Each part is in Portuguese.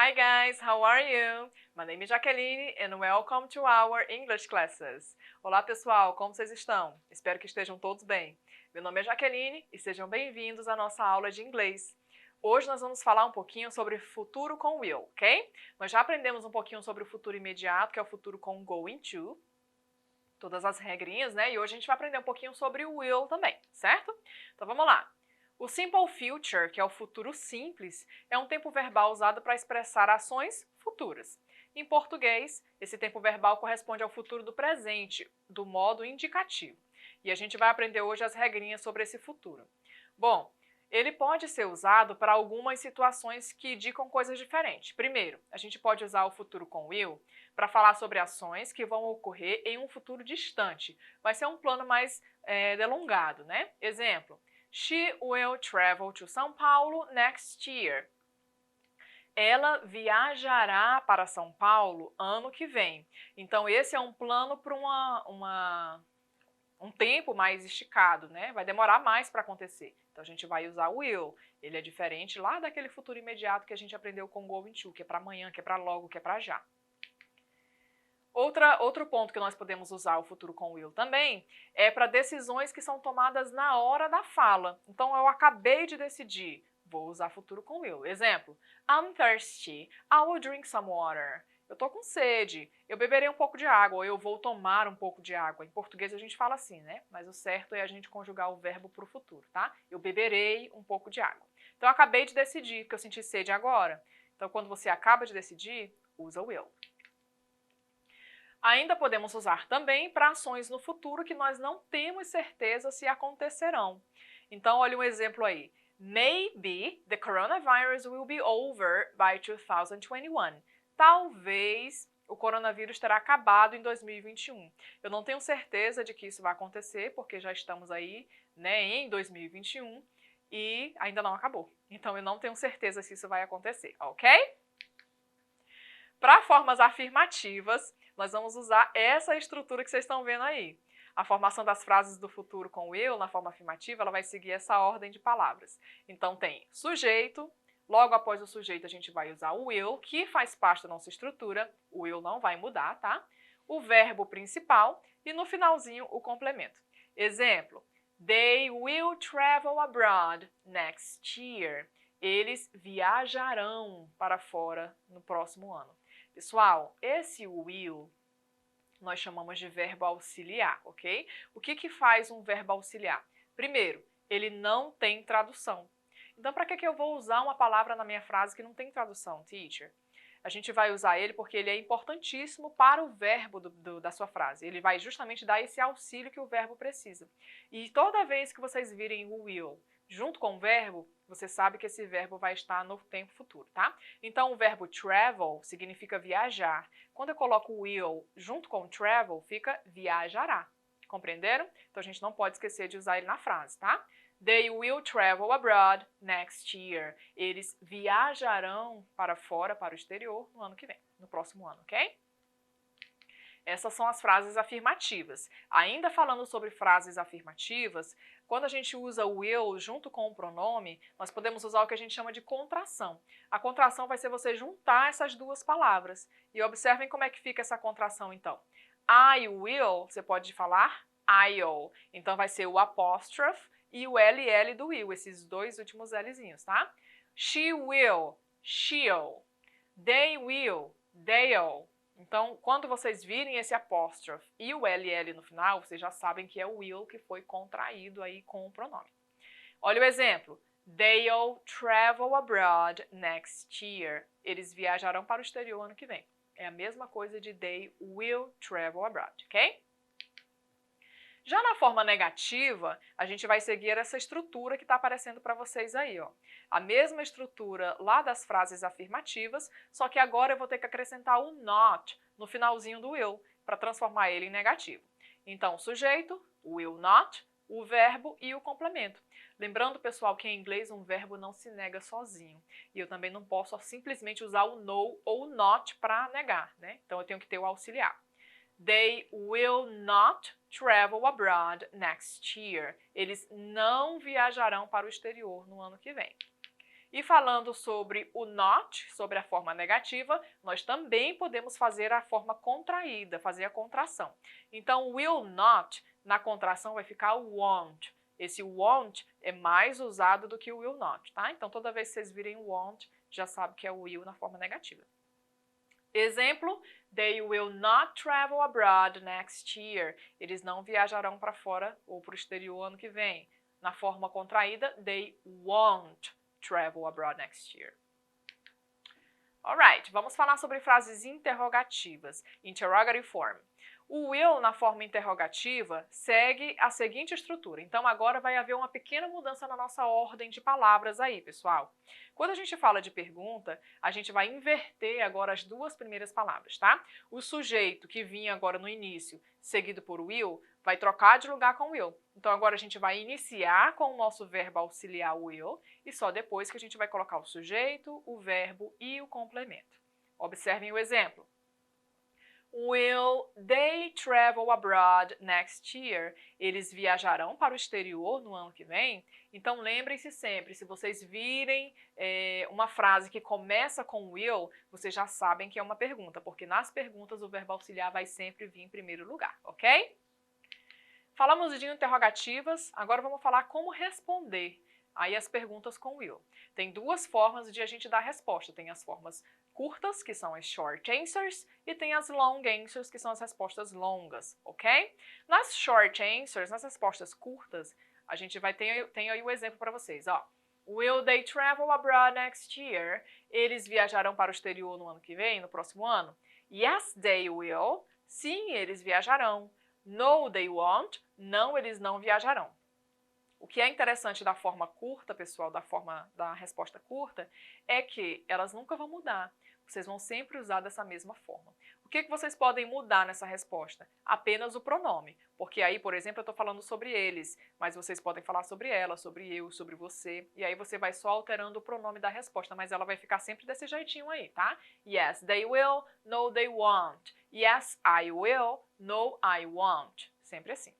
Hi guys, how are you? My name is Jaqueline and welcome to our English classes. Olá pessoal, como vocês estão? Espero que estejam todos bem. Meu nome é Jaqueline e sejam bem-vindos à nossa aula de inglês. Hoje nós vamos falar um pouquinho sobre futuro com will, ok? Nós já aprendemos um pouquinho sobre o futuro imediato, que é o futuro com going to, todas as regrinhas, né? E hoje a gente vai aprender um pouquinho sobre o will também, certo? Então vamos lá. O simple future, que é o futuro simples, é um tempo verbal usado para expressar ações futuras. Em português, esse tempo verbal corresponde ao futuro do presente, do modo indicativo. E a gente vai aprender hoje as regrinhas sobre esse futuro. Bom, ele pode ser usado para algumas situações que indicam coisas diferentes. Primeiro, a gente pode usar o futuro com will para falar sobre ações que vão ocorrer em um futuro distante. Vai ser um plano mais delongado, né? Exemplo. She will travel to São Paulo next year. Ela viajará para São Paulo ano que vem. Então, esse é um plano para um tempo mais esticado, né? Vai demorar mais para acontecer. Então, a gente vai usar o will. Ele é diferente lá daquele futuro imediato que a gente aprendeu com going to, que é para amanhã, que é para logo, que é para já. Outro ponto que nós podemos usar o futuro com will também é para decisões que são tomadas na hora da fala. Então, eu acabei de decidir, vou usar futuro com will. Exemplo, I'm thirsty, I will drink some water. Eu tô com sede, eu beberei um pouco de água, ou eu vou tomar um pouco de água. Em português a gente fala assim, né? Mas o certo é a gente conjugar o verbo para o futuro, tá? Eu beberei um pouco de água. Então, eu acabei de decidir, porque eu senti sede agora. Então, quando você acaba de decidir, usa o will. Ainda podemos usar também para ações no futuro que nós não temos certeza se acontecerão. Então, olha um exemplo aí. Maybe the coronavirus will be over by 2021. Talvez o coronavírus terá acabado em 2021. Eu não tenho certeza de que isso vai acontecer, porque já estamos aí, né, em 2021 e ainda não acabou. Então, eu não tenho certeza se isso vai acontecer, ok? Para formas afirmativas, nós vamos usar essa estrutura que vocês estão vendo aí. A formação das frases do futuro com will, na forma afirmativa, ela vai seguir essa ordem de palavras. Então tem sujeito, logo após o sujeito a gente vai usar o will, que faz parte da nossa estrutura, o will não vai mudar, tá? O verbo principal e no finalzinho o complemento. Exemplo, they will travel abroad next year. Eles viajarão para fora no próximo ano. Pessoal, esse will nós chamamos de verbo auxiliar, ok? O que faz um verbo auxiliar? Primeiro, ele não tem tradução. Então, para que eu vou usar uma palavra na minha frase que não tem tradução, teacher? A gente vai usar ele porque ele é importantíssimo para o verbo da sua frase. Ele vai justamente dar esse auxílio que o verbo precisa. E toda vez que vocês virem o will junto com o verbo, você sabe que esse verbo vai estar no tempo futuro, tá? Então, o verbo travel significa viajar. Quando eu coloco will junto com travel, fica viajará. Compreenderam? Então, a gente não pode esquecer de usar ele na frase, tá? They will travel abroad next year. Eles viajarão para fora, para o exterior, no ano que vem, no próximo ano, ok? Essas são as frases afirmativas. Ainda falando sobre frases afirmativas, quando a gente usa o will junto com o pronome, nós podemos usar o que a gente chama de contração. A contração vai ser você juntar essas duas palavras. E observem como é que fica essa contração, então. I will, você pode falar I'll. Então, vai ser o apóstrofe e o LL do will, esses dois últimos Lzinhos, tá? She will, she'll. They will, they'll. Então, quando vocês virem esse apóstrofe e o LL no final, vocês já sabem que é o will que foi contraído aí com o pronome. Olha o exemplo. They'll travel abroad next year. Eles viajarão para o exterior ano que vem. É a mesma coisa de they will travel abroad, ok? Já na forma negativa, a gente vai seguir essa estrutura que está aparecendo para vocês aí, ó. A mesma estrutura lá das frases afirmativas, só que agora eu vou ter que acrescentar o not no finalzinho do will, para transformar ele em negativo. Então, o sujeito, o will not, o verbo e o complemento. Lembrando, pessoal, que em inglês um verbo não se nega sozinho. E eu também não posso simplesmente usar o no ou o not para negar, né? Então, eu tenho que ter o auxiliar. They will not travel abroad next year. Eles não viajarão para o exterior no ano que vem. E falando sobre o not, sobre a forma negativa, nós também podemos fazer a forma contraída, fazer a contração. Então, will not, na contração, vai ficar won't. Esse won't é mais usado do que o will not, tá? Então, toda vez que vocês virem won't, já sabe que é o will na forma negativa. Exemplo, they will not travel abroad next year. Eles não viajarão para fora ou para o exterior ano que vem. Na forma contraída, they won't travel abroad next year. Alright, vamos falar sobre frases interrogativas, interrogative form. O will na forma interrogativa segue a seguinte estrutura. Então agora vai haver uma pequena mudança na nossa ordem de palavras aí, pessoal. Quando a gente fala de pergunta, a gente vai inverter agora as duas primeiras palavras, tá? O sujeito que vinha agora no início, seguido por will, vai trocar de lugar com will. Então agora a gente vai iniciar com o nosso verbo auxiliar will e só depois que a gente vai colocar o sujeito, o verbo e o complemento. Observem o exemplo. Will they travel abroad next year? Eles viajarão para o exterior no ano que vem? Então lembrem-se sempre, se vocês virem uma frase que começa com will, vocês já sabem que é uma pergunta, porque nas perguntas o verbo auxiliar vai sempre vir em primeiro lugar, ok? Falamos de interrogativas, agora vamos falar como responder aí as perguntas com will. Tem duas formas de a gente dar resposta, tem as formas curtas, que são as short answers, e tem as long answers, que são as respostas longas, ok? Nas short answers, nas respostas curtas, a gente vai ter aí o exemplo para vocês, ó. Will they travel abroad next year? Eles viajarão para o exterior no ano que vem, no próximo ano? Yes, they will. Sim, eles viajarão. No, they won't. Não, eles não viajarão. O que é interessante da forma curta, pessoal, da resposta curta, é que elas nunca vão mudar. Vocês vão sempre usar dessa mesma forma. O que vocês podem mudar nessa resposta? Apenas o pronome. Porque aí, por exemplo, eu estou falando sobre eles, mas vocês podem falar sobre ela, sobre eu, sobre você. E aí você vai só alterando o pronome da resposta, mas ela vai ficar sempre desse jeitinho aí, tá? Yes, they will. No, they won't. Yes, I will. No, I won't. Sempre assim.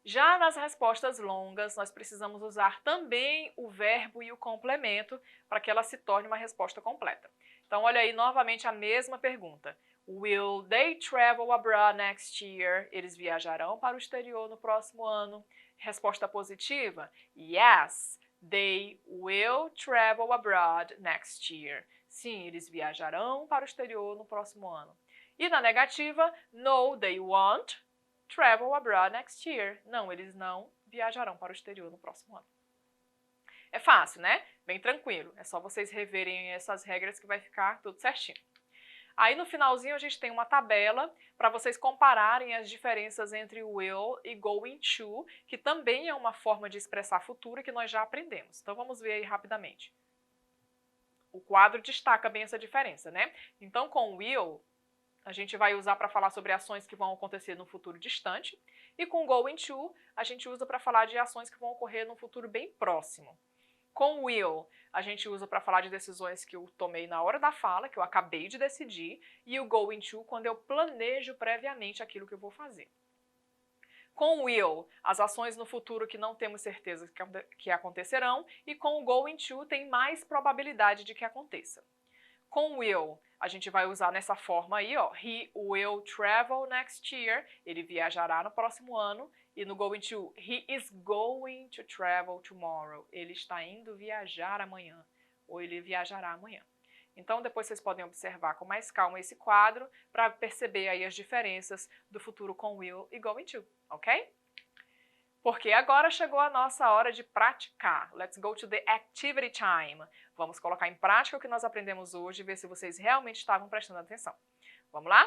Já nas respostas longas, nós precisamos usar também o verbo e o complemento para que ela se torne uma resposta completa. Então, olha aí novamente a mesma pergunta. Will they travel abroad next year? Eles viajarão para o exterior no próximo ano? Resposta positiva? Yes, they will travel abroad next year. Sim, eles viajarão para o exterior no próximo ano. E na negativa, no, they won't travel abroad next year. Não, eles não viajarão para o exterior no próximo ano. É fácil, né? Bem tranquilo. É só vocês reverem essas regras que vai ficar tudo certinho. Aí no finalzinho a gente tem uma tabela para vocês compararem as diferenças entre will e going to, que também é uma forma de expressar futuro que nós já aprendemos. Então vamos ver aí rapidamente. O quadro destaca bem essa diferença, né? Então com will, a gente vai usar para falar sobre ações que vão acontecer no futuro distante. E com going to, a gente usa para falar de ações que vão ocorrer no futuro bem próximo. Com will, a gente usa para falar de decisões que eu tomei na hora da fala, que eu acabei de decidir. E o going to, quando eu planejo previamente aquilo que eu vou fazer. Com will, as ações no futuro que não temos certeza que acontecerão. E com o going to, tem mais probabilidade de que aconteça. Com will, a gente vai usar nessa forma aí, ó. He will travel next year. Ele viajará no próximo ano. E no going to, he is going to travel tomorrow. Ele está indo viajar amanhã. Ou ele viajará amanhã. Então, depois vocês podem observar com mais calma esse quadro para perceber aí as diferenças do futuro com will e going to, ok? Porque agora chegou a nossa hora de praticar. Let's go to the activity time. Vamos colocar em prática o que nós aprendemos hoje e ver se vocês realmente estavam prestando atenção. Vamos lá?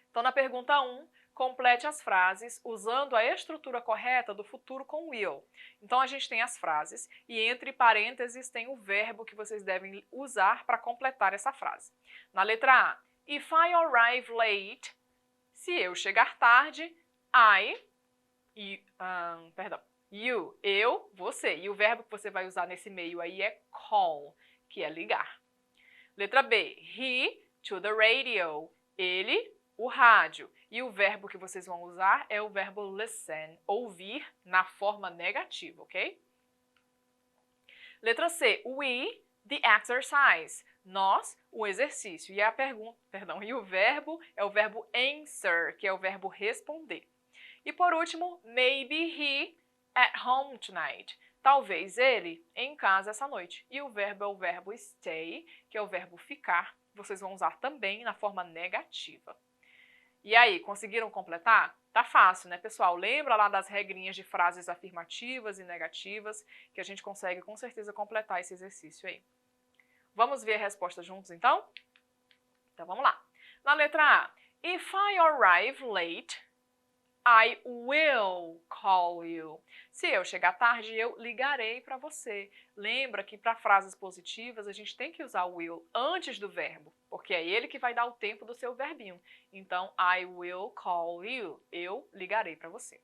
Então, na pergunta 1, complete as frases usando a estrutura correta do futuro com will. Então, a gente tem as frases e entre parênteses tem o verbo que vocês devem usar para completar essa frase. Na letra A, if I arrive late, se eu chegar tarde, you, eu, você. E o verbo que você vai usar nesse meio aí é call, que é ligar. Letra B, he to the radio, ele, o rádio. E o verbo que vocês vão usar é o verbo listen, ouvir na forma negativa, ok? Letra C, we, the exercise. Nós, o exercício. E a pergunta, perdão, e o verbo é o verbo answer, que é o verbo responder. E por último, maybe he at home tonight. Talvez ele em casa essa noite. E o verbo é o verbo stay, que é o verbo ficar. Vocês vão usar também na forma negativa. E aí, conseguiram completar? Tá fácil, né, pessoal? Lembra lá das regrinhas de frases afirmativas e negativas, que a gente consegue com certeza completar esse exercício aí. Vamos ver a resposta juntos, então? Então, vamos lá. Na letra A, if I arrive late, I will call you. Se eu chegar tarde, eu ligarei para você. Lembra que para frases positivas a gente tem que usar o will antes do verbo, porque é ele que vai dar o tempo do seu verbinho. Então, I will call you. Eu ligarei para você.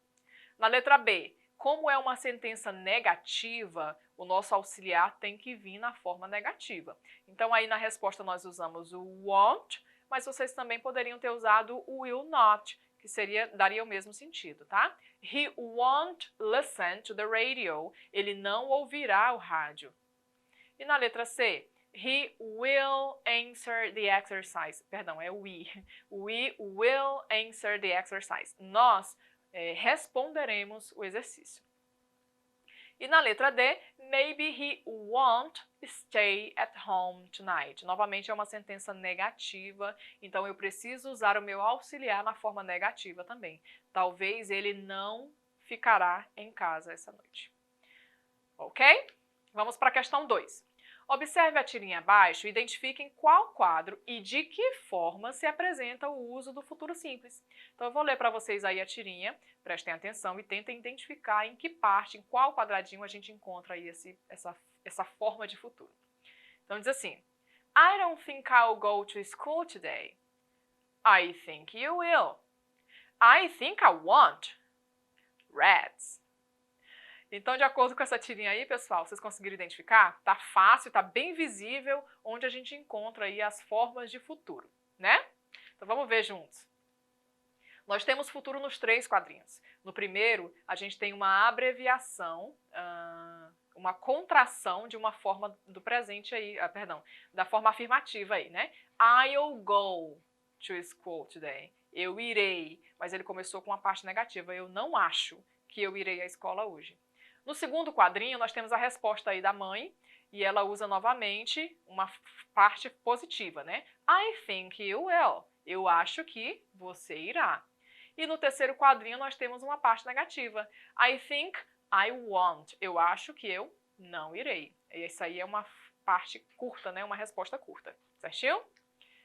Na letra B, como é uma sentença negativa, o nosso auxiliar tem que vir na forma negativa. Então, aí na resposta nós usamos o won't, mas vocês também poderiam ter usado o will not, que daria o mesmo sentido, tá? He won't listen to the radio. Ele não ouvirá o rádio. E na letra C, he will answer the exercise. Perdão, é we. We will answer the exercise. Nós responderemos o exercício. E na letra D, maybe he won't stay at home tonight. Novamente é uma sentença negativa, então eu preciso usar o meu auxiliar na forma negativa também. Talvez ele não ficará em casa essa noite. Ok? Vamos para a questão 2. Observe a tirinha abaixo e identifique em qual quadro e de que forma se apresenta o uso do futuro simples. Então eu vou ler para vocês aí a tirinha, prestem atenção e tentem identificar em que parte, em qual quadradinho a gente encontra aí essa forma de futuro. Então diz assim, I don't think I'll go to school today. I think you will. I think I won't. Rats. Então, de acordo com essa tirinha aí, pessoal, vocês conseguiram identificar? Tá fácil, tá bem visível onde a gente encontra aí as formas de futuro, né? Então, vamos ver juntos. Nós temos futuro nos 3 quadrinhos. No primeiro, a gente tem uma abreviação, uma contração de uma forma do presente aí, da forma afirmativa aí, né? I'll go to school today. Eu irei, mas ele começou com uma parte negativa. Eu não acho que eu irei à escola hoje. No segundo quadrinho, nós temos a resposta aí da mãe, e ela usa novamente uma parte positiva, né? I think you will. Eu acho que você irá. E no terceiro quadrinho, nós temos uma parte negativa. I think I won't. Eu acho que eu não irei. E isso aí é uma parte curta, né? Uma resposta curta. Certinho?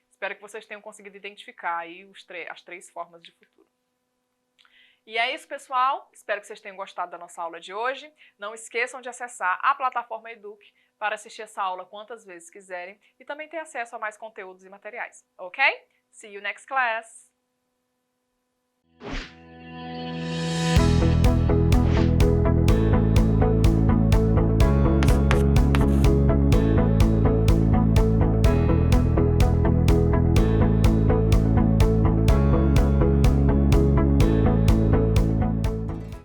Espero que vocês tenham conseguido identificar aí as 3 formas de futuro. E é isso, pessoal. Espero que vocês tenham gostado da nossa aula de hoje. Não esqueçam de acessar a plataforma Eduque para assistir essa aula quantas vezes quiserem e também ter acesso a mais conteúdos e materiais, ok? See you next class!